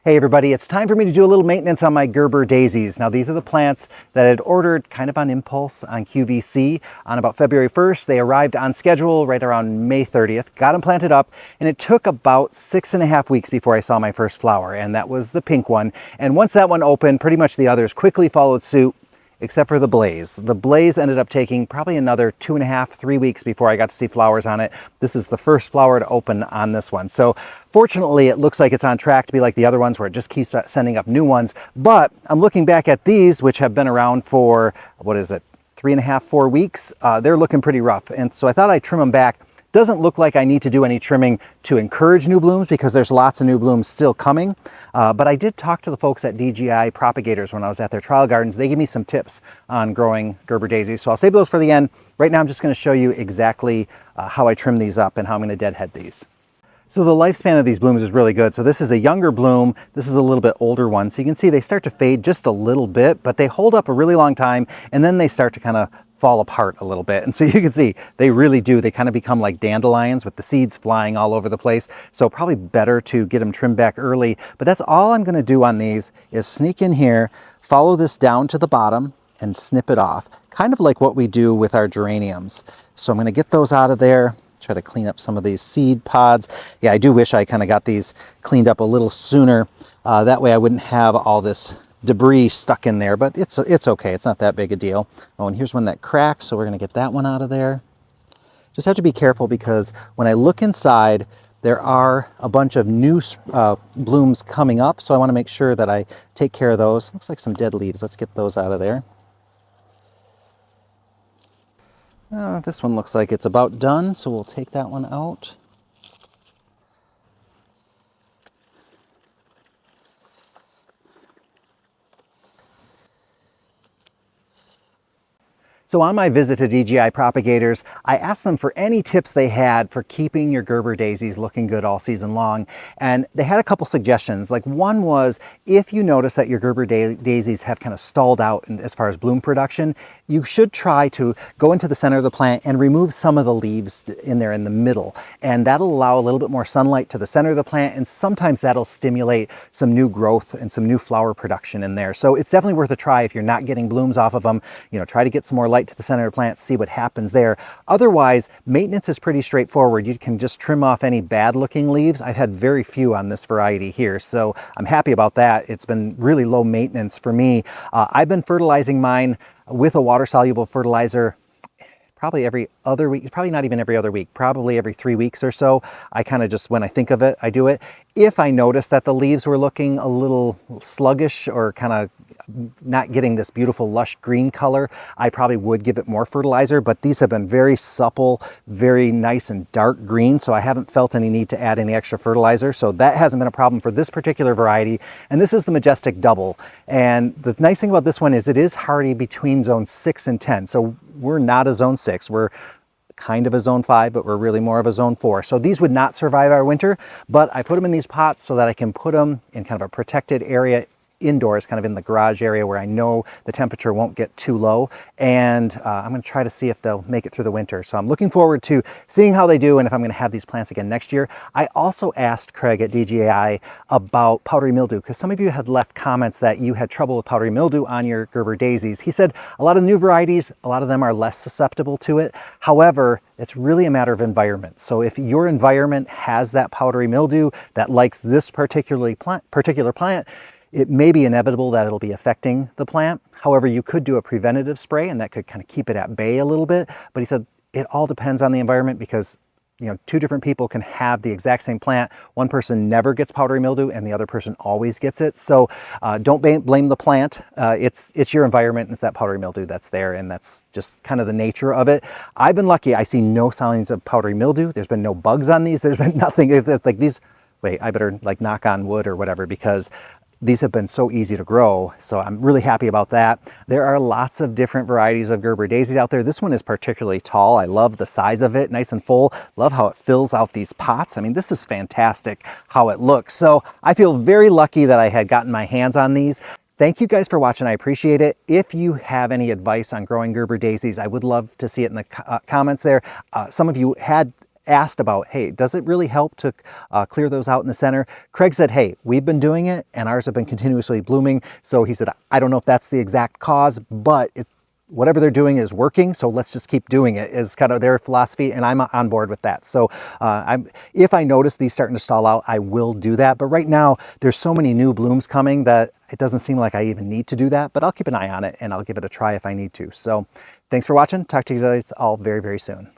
Hey everybody, it's time for me to do a little maintenance on my Gerber daisies. Now these are the plants that I had ordered kind of on impulse on QVC on about February 1st. They arrived on schedule right around May 30th, got them planted up, and it took about 6.5 weeks before I saw my first flower, and that was the pink one. And once that one opened, pretty much the others quickly followed suit, except for the blaze. The blaze ended up taking probably another 2.5, 3 weeks before I got to see flowers on it. This is the first flower to open on this one. So fortunately, it looks like it's on track to be like the other ones where it just keeps sending up new ones. But I'm looking back at these, which have been around for, what is it, 3.5, 4 weeks. They're looking pretty rough. And so I thought I'd trim them back. Doesn't look like I need to do any trimming to encourage new blooms because there's lots of new blooms still coming. But I did talk to the folks at DGI Propagators when I was at their trial gardens. They gave me some tips on growing Gerber daisies. So I'll save those for the end. Right now I'm just going to show you exactly how I trim these up and how I'm going to deadhead these. So the lifespan of these blooms is really good. So this is a younger bloom. This is a little bit older one. So you can see they start to fade just a little bit, but they hold up a really long time. And then they start to kind of fall apart a little bit. And so you can see they really do. They kind of become like dandelions with the seeds flying all over the place. So probably better to get them trimmed back early. But that's all I'm going to do on these is sneak in here, follow this down to the bottom and snip it off. Kind of like what we do with our geraniums. So I'm going to get those out of there. Try to clean up some of these seed pods. Yeah, I do wish I kind of got these cleaned up a little sooner. That way I wouldn't have all this debris stuck in there, but it's okay. It's not that big a deal. Oh, and here's one that cracks, so we're going to get that one out of there. Just have to be careful because when I look inside, there are a bunch of new blooms coming up, so I want to make sure that I take care of those. Looks like some dead leaves. Let's get those out of there. This one looks like it's about done, so we'll take that one out. So on my visit to DGI Propagators, I asked them for any tips they had for keeping your Gerber daisies looking good all season long. And they had a couple suggestions. Like one was, if you notice that your Gerber daisies have kind of stalled out as far as bloom production, you should try to go into the center of the plant and remove some of the leaves in there in the middle. And that'll allow a little bit more sunlight to the center of the plant. And sometimes that'll stimulate some new growth and some new flower production in there. So it's definitely worth a try if you're not getting blooms off of them. You know, try to get some more light to the center of the plant, see what happens there. Otherwise, maintenance is pretty straightforward. You can just trim off any bad looking leaves. I've had very few on this variety here, so I'm happy about that. It's been really low maintenance for me. I've been fertilizing mine with a water soluble fertilizer probably every other week, probably not even every other week, probably every 3 weeks or so. I kind of just, when I think of it, I do it. If I notice that the leaves were looking a little sluggish or kind of not getting this beautiful lush green color, I probably would give it more fertilizer, but these have been very supple, very nice and dark green, so I haven't felt any need to add any extra fertilizer, so that hasn't been a problem for this particular variety. And this is the Majestic Double. And the nice thing about this one is it is hardy between zone 6 and 10, so we're not a zone 6. We're kind of a zone 5, but we're really more of a zone 4. So these would not survive our winter, but I put them in these pots so that I can put them in kind of a protected area indoors, kind of in the garage area where I know the temperature won't get too low. And I'm going to try to see if they'll make it through the winter. So I'm looking forward to seeing how they do and if I'm going to have these plants again next year. I also asked Craig at DJI about powdery mildew because some of you had left comments that you had trouble with powdery mildew on your Gerber daisies. He said a lot of new varieties, a lot of them are less susceptible to it. However, it's really a matter of environment. So if your environment has that powdery mildew that likes this particular plant, it may be inevitable that it'll be affecting the plant. However, you could do a preventative spray and that could kind of keep it at bay a little bit. But he said it all depends on the environment because, you know, two different people can have the exact same plant. One person never gets powdery mildew and the other person always gets it. So don't blame the plant. It's your environment and it's that powdery mildew that's there, and that's just kind of the nature of it. I've been lucky. I see no signs of powdery mildew. There's been no bugs on these. There's been nothing like these. Wait, I better like knock on wood or whatever because these have been so easy to grow, so I'm really happy about that. There are lots of different varieties of Gerber daisies out there. This one is particularly tall. I love the size of it, nice and full. Love how it fills out these pots. I mean, this is fantastic how it looks. So I feel very lucky that I had gotten my hands on these. Thank you guys for watching. I appreciate it. If you have any advice on growing Gerber daisies, I would love to see it in the comments there. Some of you had asked about, hey, does it really help to clear those out in the center? Craig said, hey, we've been doing it and ours have been continuously blooming. So he said, I don't know if that's the exact cause, but whatever they're doing is working, so let's just keep doing it, is kind of their philosophy, and I'm on board with that. So if I notice these starting to stall out, I will do that. But right now, there's so many new blooms coming that it doesn't seem like I even need to do that, but I'll keep an eye on it and I'll give it a try if I need to. So thanks for watching. Talk to you guys all very, very soon.